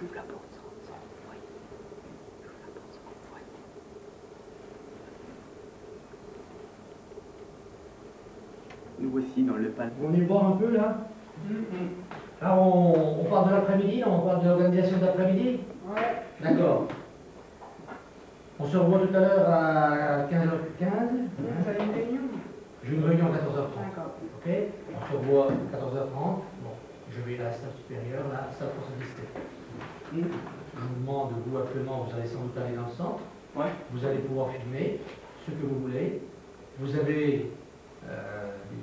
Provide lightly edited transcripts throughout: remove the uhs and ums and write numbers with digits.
J'ouvre la porte sans convoi. J'ouvre la porte sans convoi. Nous voici dans le palais. Vous venez voir un peu là? Là, on parle de l'après-midi, on parle de l'organisation de l'après-midi? Ouais. D'accord. On se revoit tout à l'heure à 15h15. Vous avez une réunion? J'ai une réunion à 14h30. D'accord. Ok? On se revoit à 14h30. Bon, je vais à la salle supérieure, là, salle 317. Je vous demande, vous actuellement, vous allez sans doute aller dans le centre. Ouais. Vous allez pouvoir filmer ce que vous voulez. Vous avez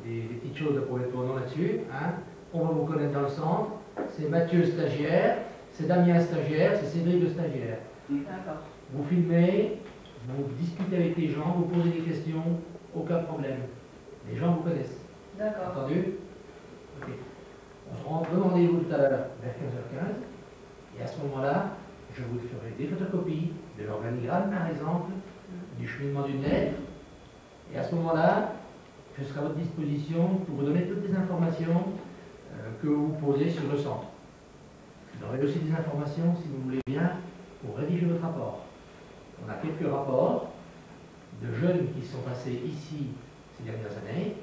des petites choses pour les tournants là-dessus. Hein. On va vous connaître dans le centre. C'est Mathieu stagiaire, c'est Damien stagiaire, c'est Cédric le stagiaire. D'accord. Vous filmez, vous discutez avec les gens, vous posez des questions, aucun problème. Les gens vous connaissent. D'accord. Entendu? Ok. On se rend rendez-vous tout à l'heure vers 15h15. Et à ce moment-là, je vous ferai des photocopies de l'organigramme, par exemple, du cheminement d'une lettre. Et à ce moment-là, je serai à votre disposition pour vous donner toutes les informations que vous posez sur le centre. Vous aurez aussi des informations, si vous voulez bien, pour rédiger votre rapport. On a quelques rapports de jeunes qui sont passés ici ces dernières années.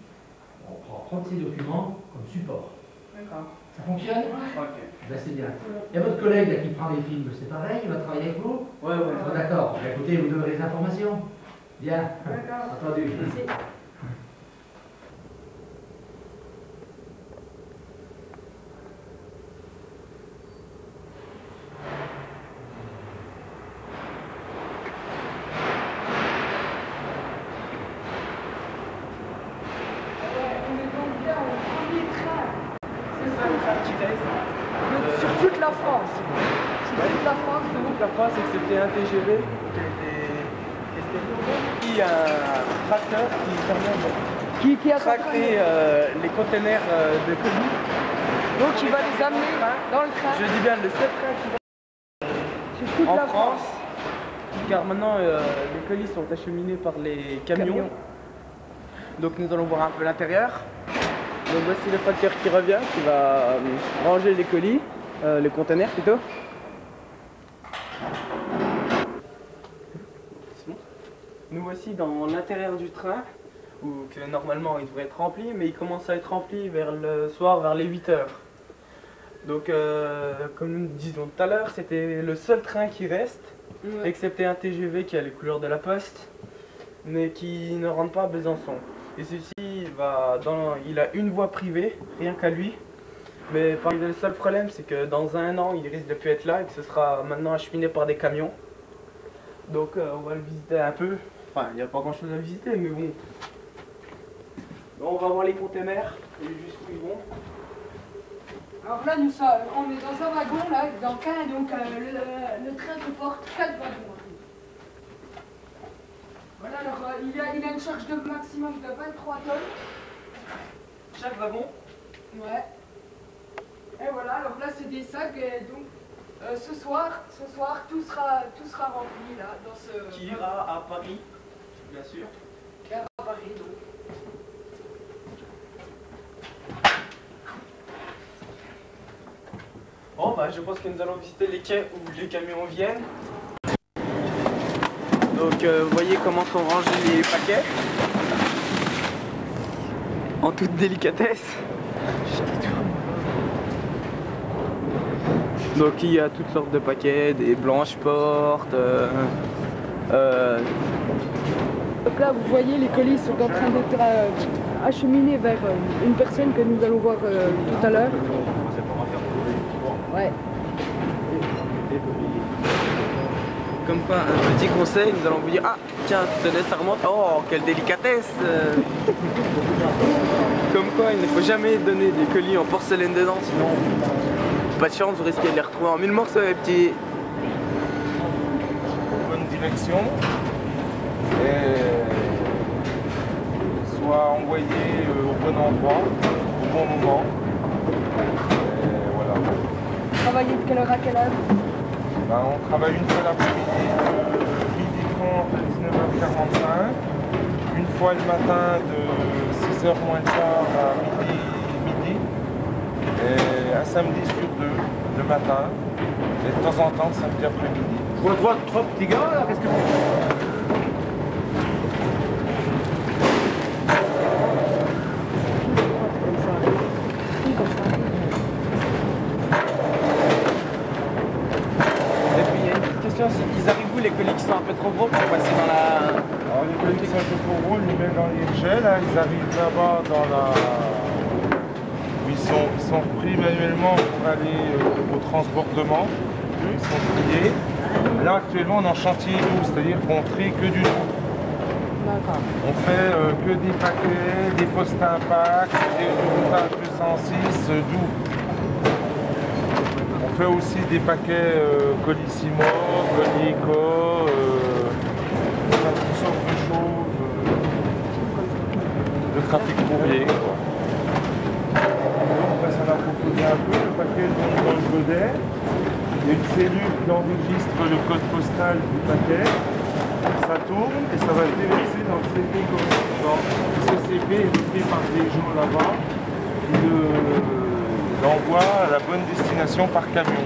On prend ces documents comme support. D'accord. Ça fonctionne? Ok. Ben, c'est bien. Et votre collègue là, qui prend les films, c'est pareil, il va travailler avec vous? Ouais. Ah, d'accord. Ben, écoutez, vous donnerez les informations. Bien. D'accord. Entendu. Merci. Sur toute la France. Sur toute la France. Toute la France, excepté un TGV qui a un tracteur qui permet Qui a tracter les containers de colis. Donc il va les amener dans le train. Je dis bien le seul train qui va Sur toute en la France, car maintenant les colis sont acheminés par les camions. Donc nous allons voir un peu l'intérieur. Donc voici le tracteur qui revient, qui va ranger les colis, les containers plutôt. Nous voici dans l'intérieur du train, où que normalement il devrait être rempli, mais il commence à être rempli vers le soir, vers les 8 h. Donc comme nous disions tout à l'heure, c'était le seul train qui reste, excepté un TGV qui a les couleurs de la Poste, mais qui ne rentre pas à Besançon. Et celui-ci il a une voie privée, rien qu'à lui. Mais le seul problème, c'est que dans un an, il risque de plus être là et que ce sera maintenant acheminé par des camions. Donc on va le visiter un peu. Enfin, il n'y a pas grand chose à visiter, mais bon. On va voir les containers et jusqu'où ils vont. Alors là, on est dans un wagon, là, donc le train comporte 4 wagons. Voilà, alors il a une charge de maximum de 23 tonnes. Chaque wagon. Ouais. Et voilà, alors là c'est des sacs et donc ce soir tout sera rempli là dans ce. Qui ira à Paris, bien sûr. Qui ira à Paris donc. Bon bah je pense que nous allons visiter les quais où les camions viennent. Donc vous voyez comment sont rangés les paquets. En toute délicatesse. Donc il y a toutes sortes de paquets, des blanches portes. Donc là vous voyez les colis sont en train d'être acheminés vers une personne que nous allons voir tout à l'heure. Ouais. Comme quoi, un petit conseil, nous allons vous dire, ah tiens, tenez, ça remonte, oh quelle délicatesse. Comme quoi, il ne faut jamais donner des colis en porcelaine dedans, sinon, pas de chance, vous risquez de les retrouver en 1000 morceaux, les petits. Bonne direction. Et soit envoyé au bon endroit, au bon moment. Et voilà. Travailler de quelle heure à quelle heure? Ben, on travaille une fois l'après-midi de 12h30 à 19h45, une fois le matin de 6h moins le quart à midi, et un samedi sur deux, le matin, et de temps en temps, samedi après-midi. Je vois trois petits gars là, qu'est-ce que vous faites? Et puis il y a une petite question, ils arrivent où les colis qui sont un peu trop gros pour passer dans la... Alors les colis sont un peu trop gros, ils les mettent dans les échelles, hein, ils arrivent là-bas dans la... où ils sont pris manuellement pour aller au transbordement, ils sont triés. Là actuellement on est en chantier doux, c'est-à-dire qu'on trie que du doux. On fait que des paquets, des postes impact, des routages 206 doux. On fait aussi des paquets Colissimo, Colico, toutes sortes de choses, de trafic courrier. Quoi. Donc, on passe à l'approfondir un peu, le paquet est dans le godet. Il y a une cellule qui enregistre le code postal du paquet. Ça tourne et ça va être déversé dans le CP correspondant. Ce CP est fait par des gens là-bas qui l'envoient à la bonne destination par camion.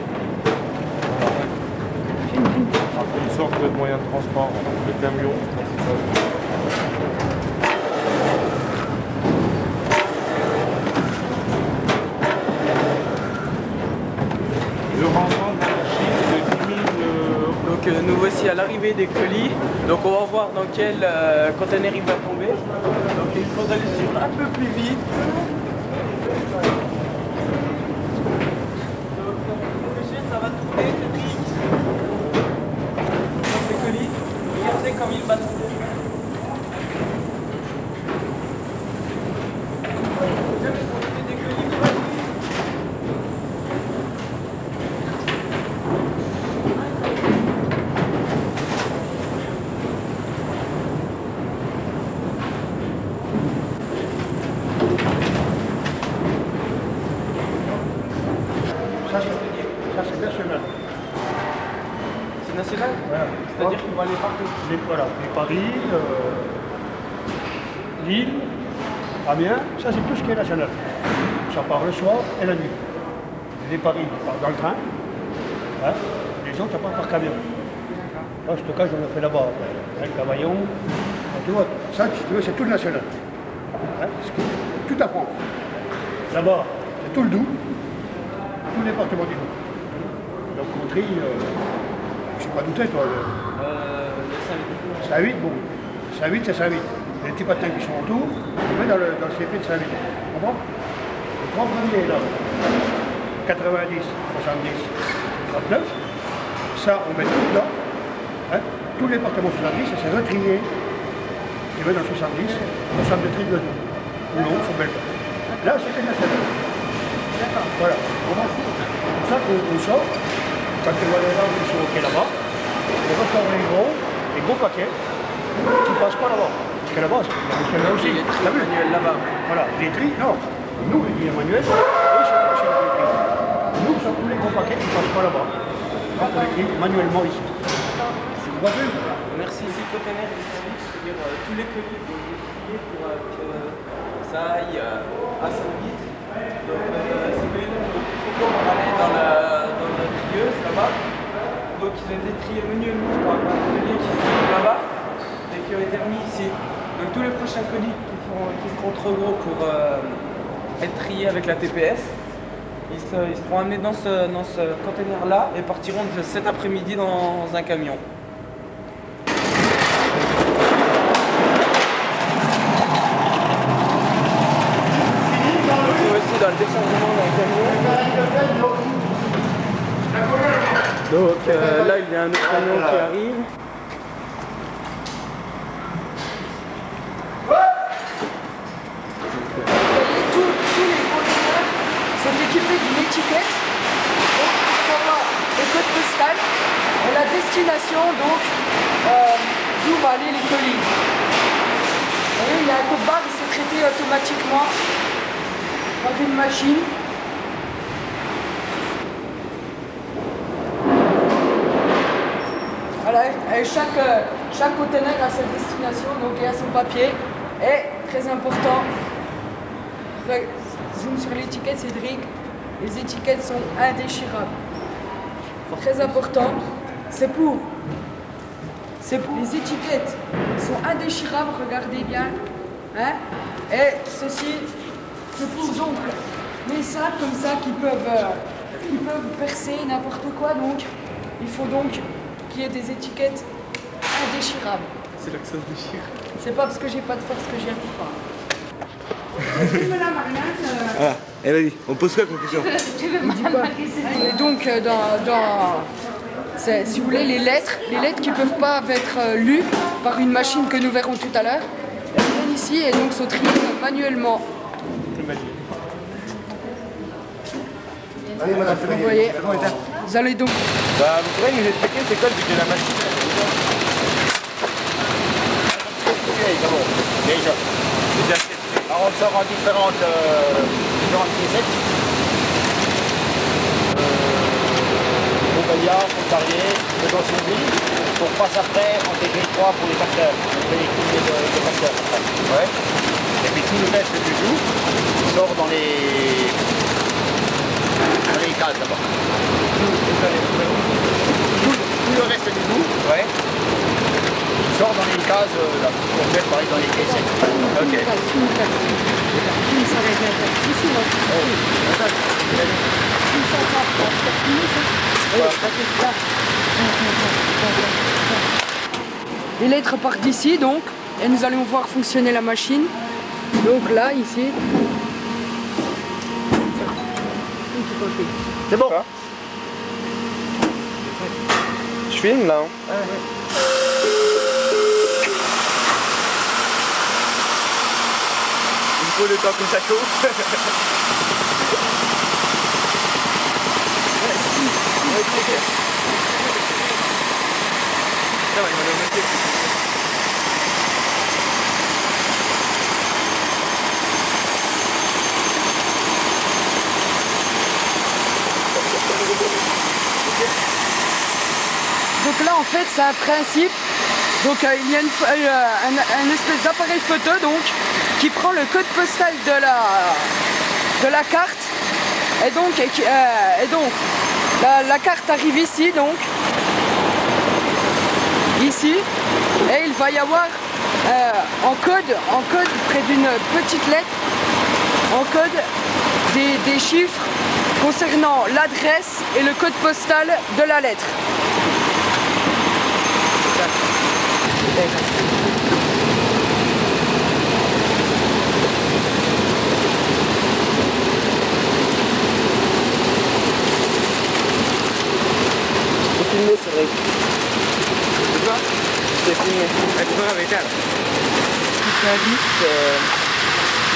Après une sorte de moyen de transport, le camion principalement. Le rendement de la machine est de 10 000 Donc nous voici à l'arrivée des colis. Donc on va voir dans quel conteneur il va tomber. Donc il faudra le suivre un peu plus vite. Ça va tourner, Cédric. Dans ces colis, regardez comme il va tourner. Des colis fragile. Ça c'est national. C'est national? Voilà. C'est-à-dire qu'on va aller partout. Voilà, les Paris, Lille, Amiens, ça c'est tout ce qui est national. Ça part le soir et la nuit. Les Paris, ils partent dans le train. Hein. Les autres, ça part par camion. Là, le stockage, on l'a fait là-bas. Hein, le Cavaillon. Tu vois, ça, si tu veux, c'est tout le national. Hein, tout à France. Là-bas, c'est tout le Doubs. Tout le département du Doubs. Donc on trie, je sais pas d'où c'est toi. C'est à 8, bon. C'est à 8, c'est 8. Les petits patins qui sont autour, on met dans le CP de 5 8. Tu comprends? Le grand premier là, 90, 70, 39, ça on met tout dedans. Hein? Tout le département 70, et c'est retrié. Ce qui va dans 70, on s'en de tri de nous. Ou non, sur Belgique. Là, c'est le national. Voilà. C'est pour ça qu'on sort. Quand tu vois les gens qui sont OK là-bas, on ressort les gros paquets qui ne passent pas là-bas. Parce que là-bas, c'est là aussi. T'as vu là-bas. Voilà, les tri, non. Nous, les manuels, eux, c'est la machine de tri. Nous, ce sont tous les gros paquets qui ne passent pas là-bas. Donc, on les trie manuellement ici. C'est pas vu. Merci. Ces conteneurs de service, c'est-à-dire tous les colis que vous triez pour que ça aille assez vite. Donc, ces colis-là, on va aller dans la trieuse là-bas. Donc, ils ont été triés manuellement par un atelier qui se trouve là-bas et qui ont été remis ici. Donc, tous les prochains colis qui seront trop gros pour être triés avec la TPS, ils seront amenés dans ce conteneur-là et partiront cet après-midi dans un camion. Dans le déchargement d'un camion. Donc là il y a un autre camion qui arrive. Tous les conteneurs sont équipés d'une étiquette donc pour savoir le code postal et la destination donc d'où va aller les colis. Vous voyez, il y a un code barre qui s'est traité automatiquement par une machine. Voilà, et chaque conteneur a sa destination, donc il a son papier. Et très important, zoom sur l'étiquette Cédric, les étiquettes sont indéchirables. Très important, c'est pour les étiquettes sont indéchirables, regardez bien. Hein? Et ceci, c'est pour donc les sacs comme ça qui peuvent percer n'importe quoi. Donc il faut donc qu'il y ait des étiquettes indéchirables. C'est là que ça se déchire. C'est pas parce que j'ai pas de force que j'y arrive pas. Ah, et vas-y, on pose quoi comme question? Et donc si vous voulez, les lettres qui ne peuvent pas être lues par une machine que nous verrons tout à l'heure, elles viennent ici et donc sont triées manuellement. Vous voyez, vous allez donc... Bah, vous pourrez nous expliquer c'est quoi le but de la machine? Alors on sort en différentes piécettes. Montbéliard, Montpellier, le Dansonville. On passe après en TG3 pour les facteurs. On fait les coups de facteurs après. Ouais. Et puis tout le reste du jour sort dans les cases d'abord. Tout le reste du jour, ouais, sort dans les cases complètes, pareil dans les piécettes. Ok. Les lettres partent d'ici donc, et nous allons voir fonctionner la machine. Donc là, ici. C'est bon. Je filme là. Hein. Il faut le temps que ça chauffe. Donc là en fait c'est un principe, donc il y a un espèce d'appareil photo donc qui prend le code postal de la carte et donc, la carte arrive ici donc, ici, et il va y avoir en code près d'une petite lettre, en code des chiffres concernant l'adresse et le code postal de la lettre. C'est filmé, c'est vrai. C'est quoi? C'est filmé. Ah, tu vois avec elle.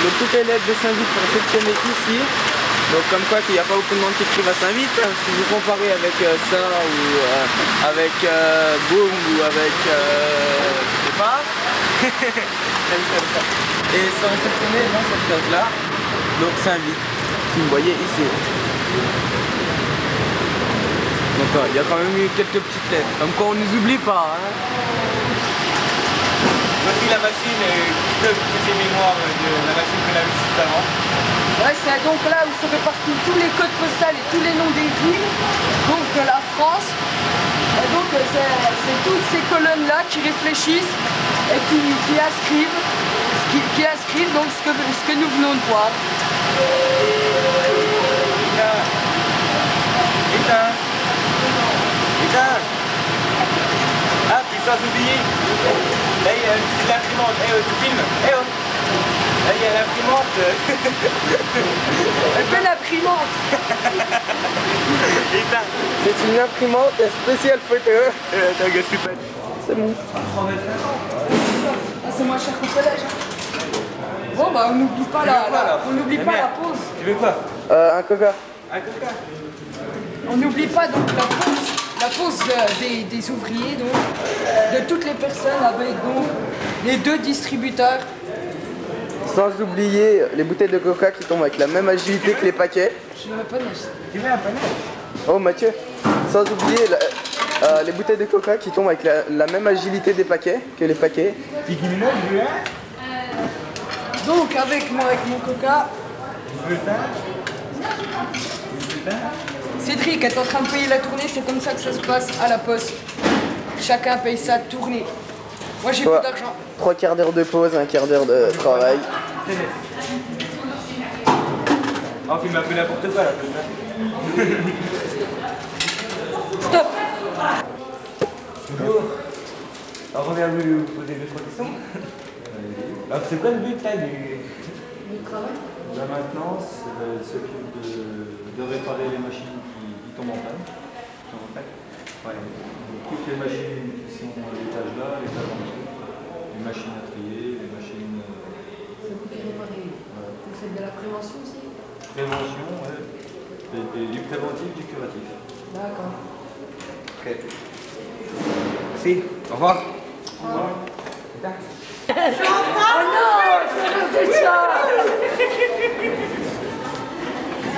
Donc toutes les lettres de Saint-Vite sont réceptionnées ici. Donc comme quoi qu'il n'y a pas beaucoup de monde qui écrivent à Saint-Vite. Si vous comparez avec ça ou avec Boom ou avec je sais pas. Et sont réceptionnés dans cette case là. Donc Saint-Vite, si vous voyez ici. Donc il y a quand même eu quelques petites lettres. Comme quoi on ne nous oublie pas. Hein. Voici la machine qui stocke toutes les mémoires de la machine qu'on a vue juste avant. Ouais, c'est donc là où se répartissent tous les codes postaux et tous les noms des villes, donc de la France. Et donc c'est toutes ces colonnes-là qui réfléchissent et qui inscrivent donc ce que nous venons de voir. Putain. Ah, puis sans oublier. Là, il y a l'imprimante. Eh, tu filmes. Eh, oh. Là, il y a l'imprimante. Quelle imprimante? Putain. C'est une imprimante spéciale photo. T'as gars super. C'est bon. Ah, c'est moins cher qu'au collège. Bon, bah, on n'oublie pas la pause. Tu veux quoi? Un coca. Un coca. On n'oublie pas donc la pause des ouvriers, donc, de toutes les personnes avec donc les deux distributeurs. Sans oublier les bouteilles de coca qui tombent avec la même agilité que les paquets. Je ne veux pas neige. Tu veux un panache? Oh Mathieu. Sans oublier les bouteilles de coca qui tombent avec la même agilité des paquets que les paquets. Donc avec mon coca. Cédric est en train de payer la tournée, c'est comme ça que ça se passe à la poste. Chacun paye sa tournée. Moi j'ai plus d'argent. 3 quarts d'heure de pause, 1 quart d'heure de travail. On filme un peu n'importe quoi là. Stop. Bonjour. Alors on vient vous poser 2-3 questions. Alors c'est quoi le but là du travail? La maintenance s'occupe de réparer les machines qui tombent en panne. Ouais. Donc, toutes les machines qui sont à l'étage là, l'étage en dessous, les machines à trier, les machines. C'est vous qui réparez. Vous faites de la prévention aussi? Prévention, ouais. Et du préventif, du curatif. D'accord. Ok. Merci. Au revoir. Oh non, je veux ça.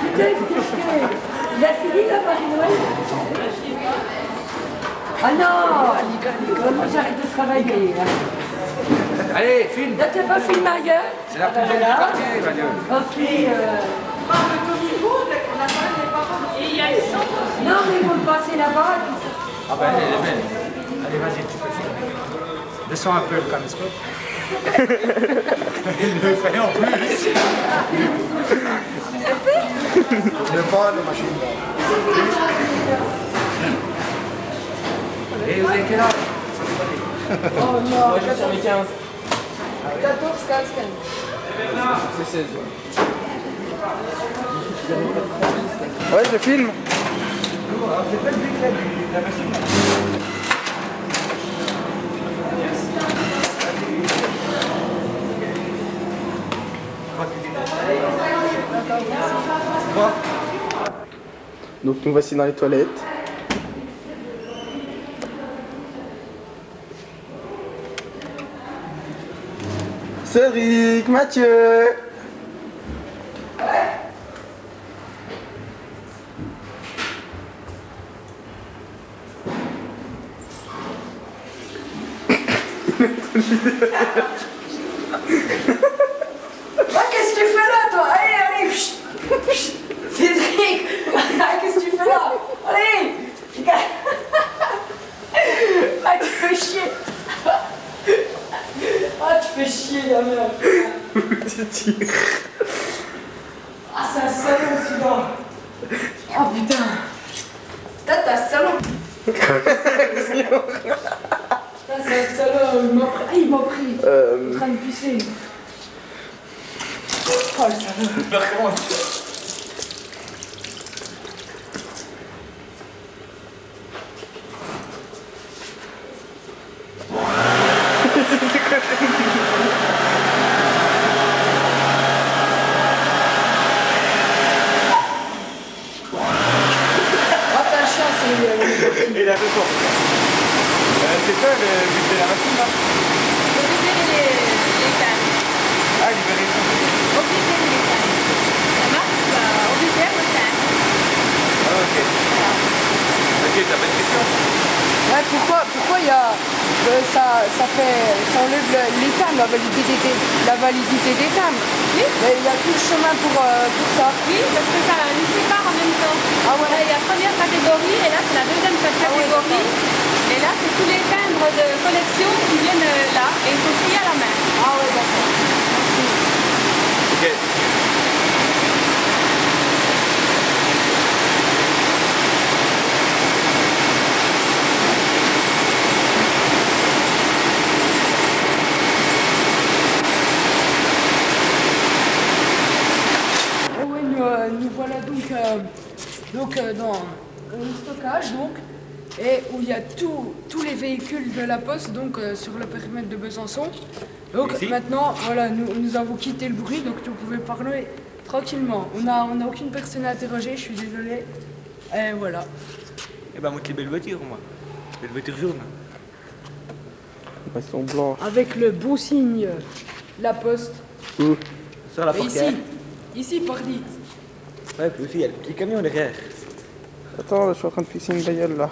Putain, il a fini la Marie-Noël? Ah non, moi j'arrête de travailler. Hein. Allez, filme. Là, t'as pas filmé ailleurs? C'est la plus belle du quartier, Emmanuel. Ok. Non, mais ils vont le passer là-bas. Ah ben, elle est belle. Allez, vas-y, tu peux filmer. Descends un peu le caméscope. Il le fait en plus. Ne pas de machine là. Et vous avez quel âge? Oh non. Moi je suis sur mes 15. 14, 15, 15. C'est 16. Ouais, je filme. C'est pas le but là de la machine. Donc nous voici dans les toilettes. Cédric, Mathieu. Qu'est-ce que tu fais là, toi? Allez, allez. Cédric, qu'est-ce que tu fais là? Allez. Ah, tu fais chier. Ah, tu fais chier, la merde. Ah, c'est un salaud, celui-là. Oh, putain. T'as un salaud. C'est un salaud, il m'a pris. En train de pisser. Oh le salaud. Et la réponse. C'est quoi le but de la machine là? Libérer les cannes. Ah, libérer les cannes. Obliger les cannes. Ça marche ou pas? Obliger les cannes. Ah, ok. Voilà. Ok, t'as pas de question? Ouais, pourquoi il y a, ça enlève l'état, la validité des timbres? Oui. Mais il y a tout le chemin pour ça. Oui, parce que ça les sépare en même temps. Ah ouais. Là, il y a la première catégorie et là, c'est la deuxième catégorie. Et là, c'est tous les timbres de collection qui viennent là et ils sont triés à la main. Ah ouais, d'accord. Ok. Nous voilà donc dans le stockage et où il y a tous les véhicules de la poste sur le périmètre de Besançon. Donc ici. maintenant voilà nous avons quitté le bruit donc vous pouvez parler tranquillement. On n'a aucune personne à interroger, je suis désolé. Et voilà. Eh ben, montre les belles voitures, moi. Belles voitures jaunes. Elles sont blanches. Avec le beau signe la poste. Où? Sur la Et portière. ici pardi. Ouais, puis aussi, il y a le petit camion derrière. Attends, là, je suis en train de fixer une bagnole là.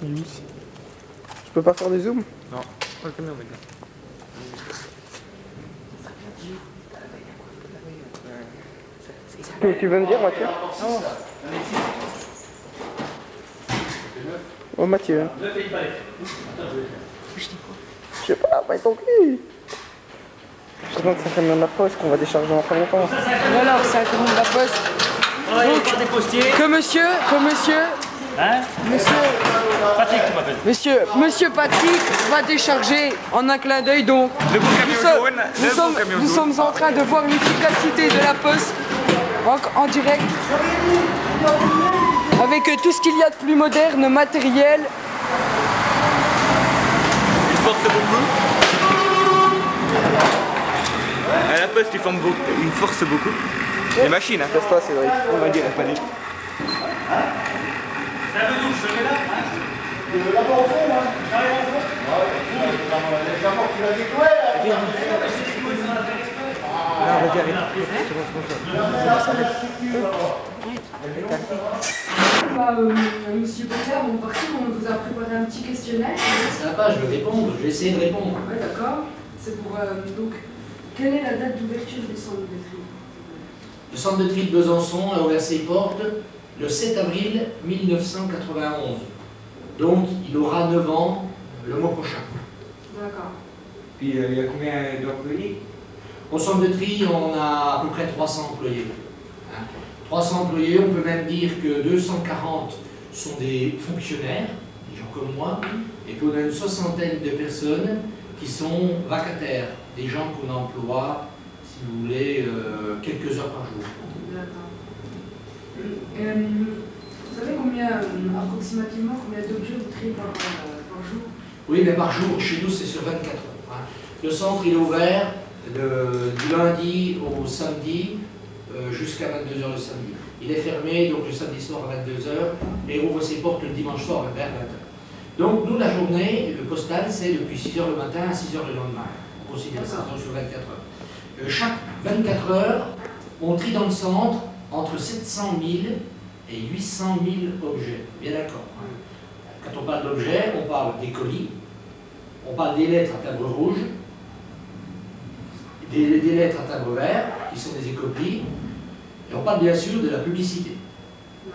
Oui. Je peux pas faire des zooms? Non, pas le camion maintenant. Tu veux me dire, Mathieu? Oh, Mathieu. Je sais pas, pas ton cul. Je demande c'est un camion de la poste qu'on va décharger dans pas longtemps. Voilà, c'est un camion de la poste. Donc, que monsieur, Hein? Patrick, tu m'appelles. Monsieur Patrick va décharger en un clin d'œil. Donc, nous sommes en train de voir l'efficacité de la poste en direct, avec tout ce qu'il y a de plus moderne, matériel. Il force beaucoup. À la poste, il force beaucoup. Les machines, hein. Laisse-toi, Cédric. On va dire, pas dit. Monsieur Bocard, on vous a préparé un petit questionnaire. Ça va, je vais répondre, je vais essayer de répondre. Oui, d'accord. C'est pour donc, quelle est la date d'ouverture du centre de tri? Le centre de tri de Besançon a ouvert ses portes le 7 avril 1991. Donc, il aura 9 ans le mois prochain. D'accord. Puis, il y a combien d'employés? Au centre de tri, on a à peu près 300 employés. 300 employés, on peut même dire que 240 sont des fonctionnaires, des gens comme moi, et puis on a une soixantaine de personnes qui sont vacataires, des gens qu'on emploie, si vous voulez, quelques heures par jour. D'accord. Vous savez approximativement combien d'objets vous triez par jour? Oui, mais par jour, chez nous, c'est sur 24 heures. Le centre, il est ouvert du lundi au samedi jusqu'à 22h le samedi. Il est fermé, donc le samedi soir à 22h, et il ouvre ses portes le dimanche soir vers 20h. Donc, nous, la journée, le postal, c'est depuis 6h le matin à 6h le lendemain. On considère ça sur 24 heures. Chaque 24 heures, on trie dans le centre entre 700 000 et 800 000 objets. Bien d'accord. Quand on parle d'objets, on parle des colis, on parle des lettres à timbre rouge, des lettres à timbre vert, qui sont des écopies, et on parle bien sûr de la publicité.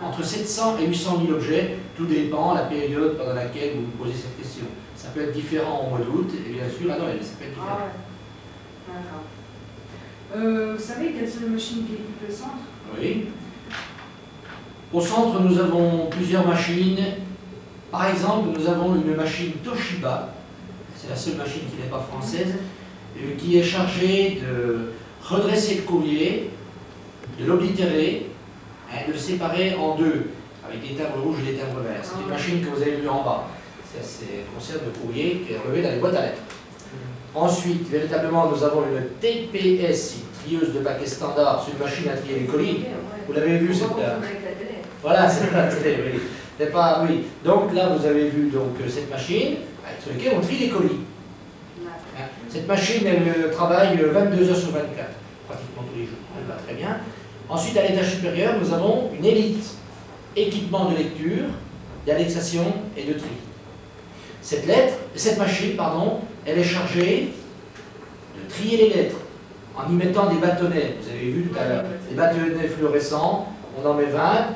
Entre 700 et 800 000 objets, tout dépend de la période pendant laquelle vous vous posez cette question. Ça peut être différent au mois d'août, et bien sûr à Noël, ça peut être différent. Ah ouais. D'accord. Vous savez quelles sont les machines qui équipent le centre? Oui. Au centre, nous avons plusieurs machines. Par exemple, nous avons une machine Toshiba, c'est la seule machine qui n'est pas française, qui est chargée de redresser le courrier, de l'oblitérer, de le séparer en deux, avec des timbres rouges et des timbres verts. C'est une machine que vous avez vue en bas. Ça concerne le courrier qui est relevé dans les boîtes à lettres. Ensuite, véritablement, nous avons une TPS, trieuse de paquets standard, c'est une machine à trier les colis. Vous l'avez vu, cette... Voilà, c'est la télé, oui. C'est pas, oui. Donc là, vous avez vu donc, cette machine sur laquelle on trie les colis. Cette machine, elle travaille 22 heures sur 24, pratiquement tous les jours. Elle va très bien. Ensuite, à l'étage supérieur, nous avons une élite, équipement de lecture, d'indexation et de tri. Cette machine, pardon, elle est chargée de trier les lettres en y mettant des bâtonnets. Vous avez vu tout à l'heure, des bâtonnets fluorescents. On en met 20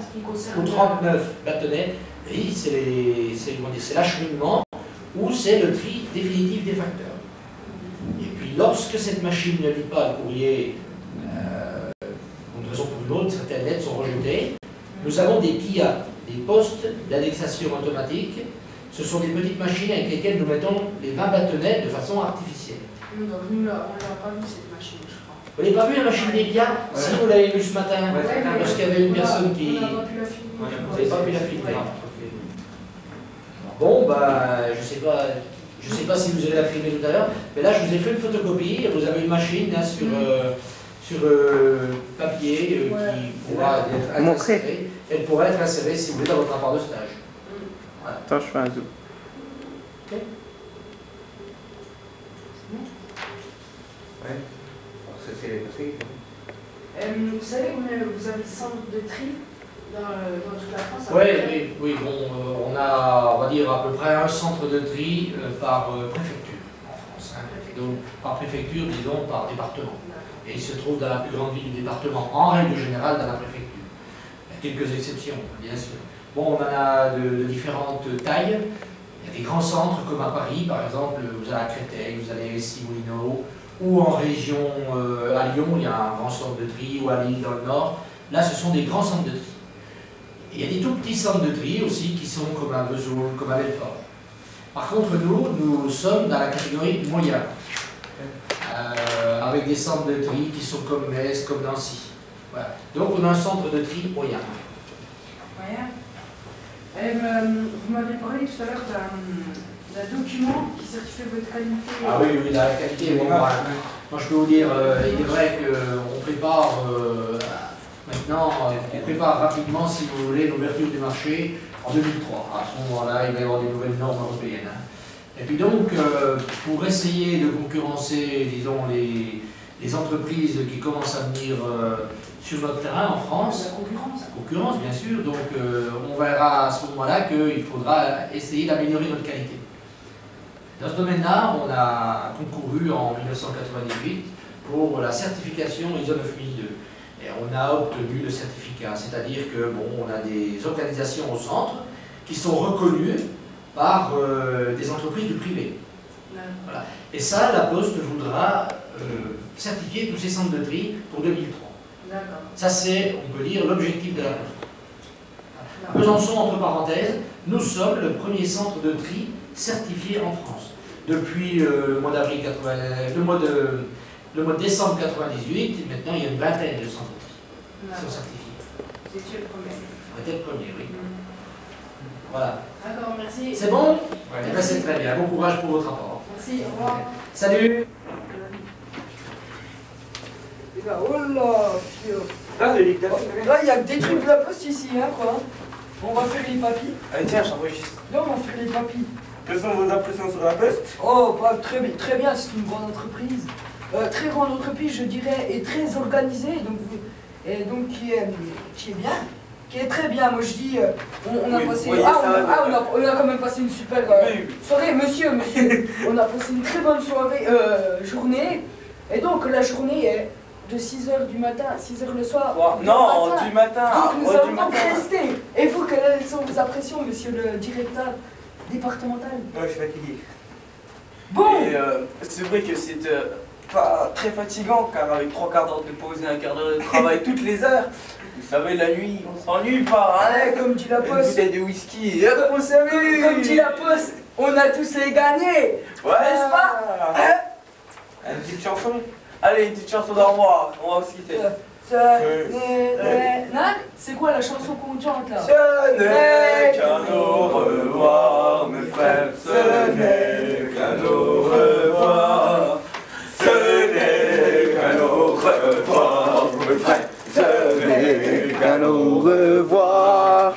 ou 39 bâtonnets. Et c'est l'acheminement ou c'est le tri définitif des facteurs. Et puis lorsque cette machine ne lit pas le courrier, pour une raison ou pour une autre, certaines lettres sont rejetées, nous avons des PIA, des postes d'indexation automatique. Ce sont des petites machines avec lesquelles nous mettons les 20 bâtonnets de façon artificielle. Nous, on n'a pas vu cette machine, je crois. Vous n'avez pas vu la machine des PIA? Si, vous l'avez vu ce matin, parce qu'il y avait une personne qui... On n'a pas pu la filmer. Vous n'avez pas pu la filmer. Bon, bah, je sais pas si vous allez la filmer tout à l'heure, mais là, je vous ai fait une photocopie. Vous avez une machine là, sur papier qui pourra être insérée. Elle pourra être insérée, si vous voulez, dans votre rapport de stage. Voilà. Attends, je fais un zoom. Ok. Ouais. C'est les tri. Vous savez combien vous avez de centres de tri dans toute la France? Oui, bon, on va dire à peu près un centre de tri par préfecture en France. Hein. Donc, par préfecture, disons, par département. Et il se trouve dans la plus grande ville du département, en règle générale dans la préfecture. Il y a quelques exceptions, bien sûr. Bon, on en a de différentes tailles. Il y a des grands centres comme à Paris, par exemple, vous allez à Créteil, vous allez à Issy-Moulineaux, ou en région, à Lyon, il y a un grand centre de tri, ou à Lille dans le Nord. Là, ce sont des grands centres de tri. Et il y a des tout petits centres de tri aussi qui sont comme à Vesoul, comme à Belfort. Par contre, nous sommes dans la catégorie moyen, avec des centres de tri qui sont comme Metz, comme Nancy. Voilà. Donc on a un centre de tri moyen. Moyen. Vous m'avez parlé tout à l'heure d'un document qui certifie votre qualité. Ah oui, la qualité. Bon, moi je peux vous dire, il est vrai qu'on prépare maintenant, on prépare rapidement, si vous voulez, l'ouverture du marché en 2003. À ce moment-là, il va y avoir des nouvelles normes européennes. Et puis donc, pour essayer de concurrencer, disons, les entreprises qui commencent à venir sur notre terrain en France, la concurrence bien sûr, donc on verra à ce moment-là qu'il faudra essayer d'améliorer notre qualité. Dans ce domaine-là, on a concouru en 1998 pour la certification ISO 9002. Et on a obtenu le certificat, c'est-à-dire que bon, on a des organisations au centre qui sont reconnues par des entreprises du privé. Voilà. Et ça, la Poste voudra certifier tous ces centres de tri pour 2003. Ça, c'est, on peut dire, l'objectif de la Poste. Besançon, entre parenthèses, nous sommes le premier centre de tri certifié en France. Depuis le mois d'avril 80, le mois de décembre 98, maintenant il y a une vingtaine de centres de tri qui sont certifiés. C'est le premier. C'était le premier, oui. Voilà. D'accord, merci. C'est bon? Ouais. Eh bien, c'est très bien. Bon courage pour votre rapport. Merci, au revoir. Salut. Et ben, oh là, là, il y a que des trucs de la Poste ici, hein, quoi. On va faire les papiers. Allez, tiens, j'enregistre. Là, on va faire les papiers. Quelles sont vos impressions sur la Poste? Oh, bah, très bien, c'est une grande entreprise. Très grande entreprise, je dirais, et très organisée, donc qui est bien, qui est très bien. Moi je dis, on a passé, on a quand même passé une super soirée, monsieur, on a passé une très bonne soirée, journée, et donc la journée est de 6h du matin à 6h le soir. Non, du matin. Donc nous allons donc rester. Et vous, quelles sont vos impressions, monsieur le directeur départemental? Ouais, je suis fatigué. Bon. C'est vrai que c'est pas très fatigant, car avec 3 quarts d'heure de pause et 1 quart d'heure de travail toutes les heures, vous savez, la nuit, on s'ennuie pas, hein, comme dit la Poste. Une bouteille de whisky, et on s'amuse. Comme dit la Poste, on a tous les gagnés, n'est-ce pas? Une petite chanson. Allez, une petite chanson d'armoire, on va se quitter. C'est quoi la chanson qu'on chante là? Ce n'est qu'un au revoir, mes frères, ce n'est qu'un au revoir. Ce n'est qu'un au revoir, mes frères, ce n'est qu'un au revoir.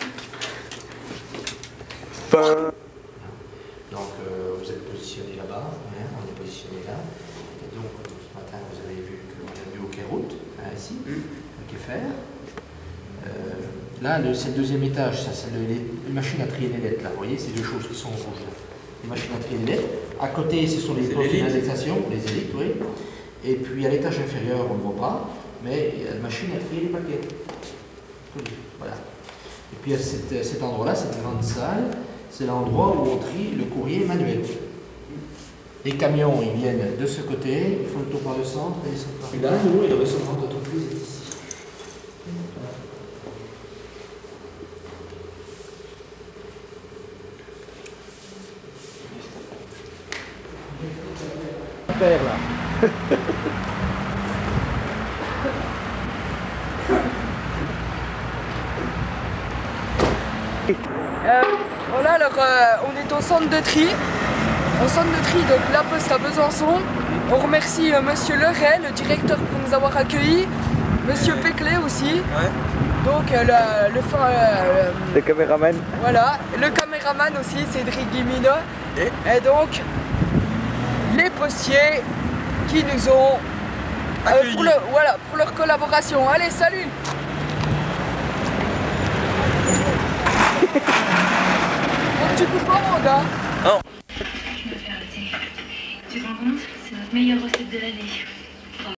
Donc vous êtes positionné là-bas, hein, on est positionné là. Et donc ce matin vous avez vu qu'on a vu au quai route, hein, ici, au quai fer. Là c'est le deuxième étage, ça c'est les machines à trier les lettres là, vous voyez, c'est deux choses qui sont rouges là. Les machines à trier les lettres. À côté ce sont les postes d'indexation, les élites, oui. Et puis à l'étage inférieur on ne le voit pas, mais il y a la machine à trier les paquets. Voilà. Et puis à cet endroit-là, cette grande salle, c'est l'endroit où on trie le courrier manuel. Les camions, ils viennent de ce côté, ils font le tour par le centre et ils sont par là. Nous, et le recevement d'entreprise est ici. Père là. Voilà, alors on est au centre de tri. Au centre de tri, donc la Poste à Besançon. On remercie monsieur Leray, le directeur, pour nous avoir accueillis. Monsieur Péclet aussi. Ouais. Donc le caméraman. Voilà, le caméraman aussi, Cédric Guimino. Et donc les postiers qui nous ont pour leur collaboration. Allez, salut. Tu coupes pas, mon gars? Non. Je me fais arrêter. Tu te rends compte? C'est notre meilleure recette de l'année.